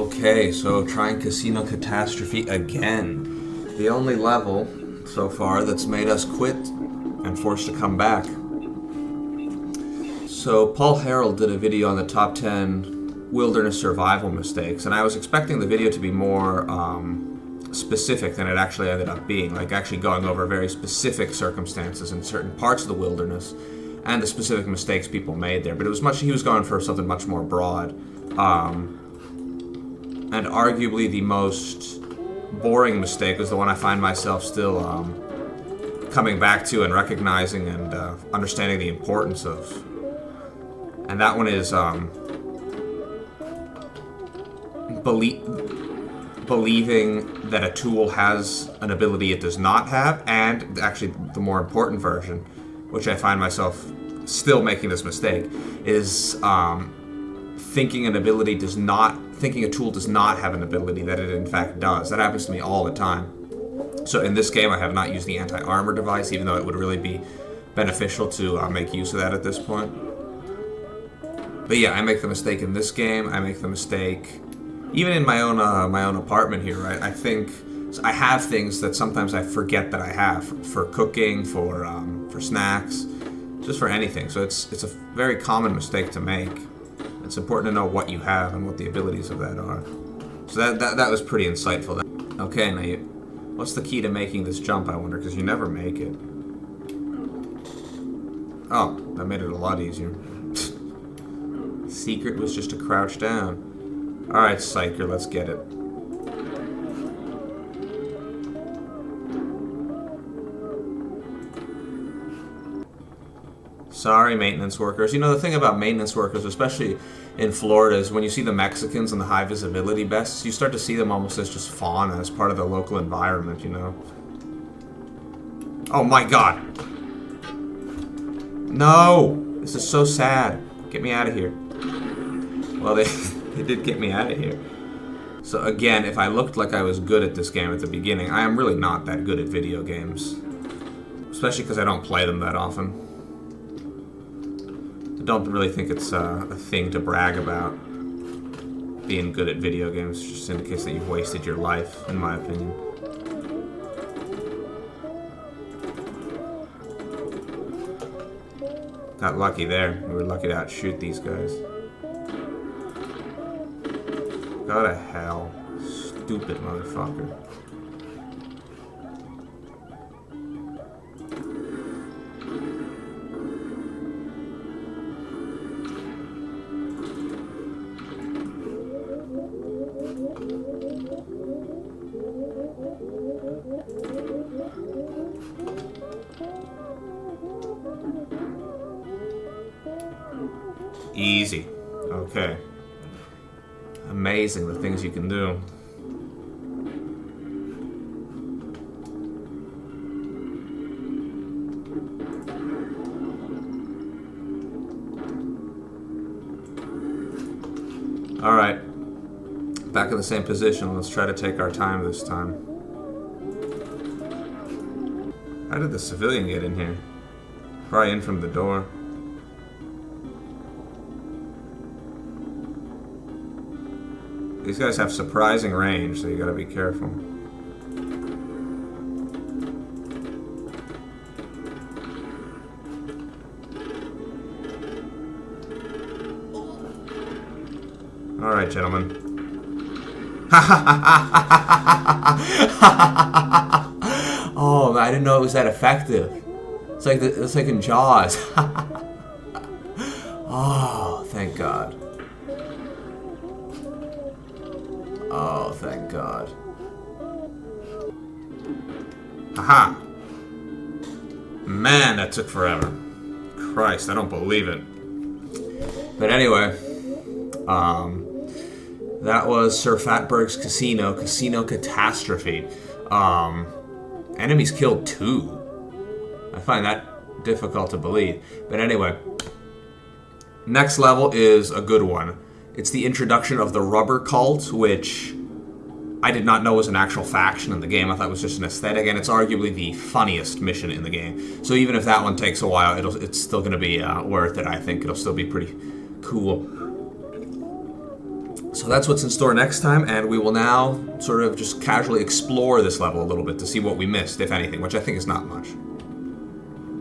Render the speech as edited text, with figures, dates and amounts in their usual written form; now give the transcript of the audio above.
Okay, so trying Casino Catastrophe again. The only level so far that's made us quit and forced to come back. So Paul Harold did a video on the top 10 wilderness survival mistakes, and I was expecting the video to be more specific than it actually ended up being, like actually going over very specific circumstances in certain parts of the wilderness and the specific mistakes people made there. But it was he was going for something much more broad. And arguably the most boring mistake was the one I find myself still coming back to and recognizing and understanding the importance of. And that one is believing that a tool has an ability it does not have, and actually the more important version, which I find myself still making this mistake, is thinking a tool does not have an ability that it in fact does. That happens to me all the time. So in this game I have not used the anti-armor device, even though it would really be beneficial to make use of that at this point. But yeah, I make the mistake in this game. I make the mistake even in my own apartment here, right? I think I have things that sometimes I forget that I have for cooking, for snacks, just for anything. So it's a very common mistake to make. It's important to know what you have and what the abilities of that are. So that was pretty insightful. Okay, now what's the key to making this jump, I wonder, because you never make it. Oh, that made it a lot easier. Secret was just to crouch down. Alright, Psyker, let's get it. Sorry, maintenance workers. You know, the thing about maintenance workers, especially in Florida, is when you see the Mexicans and the high visibility vests, you start to see them almost as just fauna, as part of the local environment, you know? Oh my god! No! This is so sad. Get me out of here. Well, they did get me out of here. So again, if I looked like I was good at this game at the beginning, I am really not that good at video games. Especially because I don't play them that often. I don't really think it's a thing to brag about, being good at video games. Just indicates that you've wasted your life, in my opinion. Got lucky there. We were lucky to outshoot these guys. Go to hell. Stupid motherfucker. Easy. Okay. Amazing the things you can do. Alright. Back in the same position. Let's try to take our time this time. How did the civilian get in here? Probably in from the door. These guys have surprising range, so you gotta be careful. Alright, gentlemen. Oh, I didn't know it was that effective. It's like in Jaws. Oh, thank God. Oh, thank God. Haha. Man, that took forever. Christ, I don't believe it. But anyway, that was Sir Fatberg's Casino Catastrophe. Enemies killed 2. I find that difficult to believe. But anyway, next level is a good one. It's the introduction of the Rubber Cult, which I did not know was an actual faction in the game. I thought it was just an aesthetic, and it's arguably the funniest mission in the game. So even if that one takes a while, it's still going to be worth it, I think. It'll still be pretty cool. So that's what's in store next time, and we will now sort of just casually explore this level a little bit to see what we missed, if anything, which I think is not much.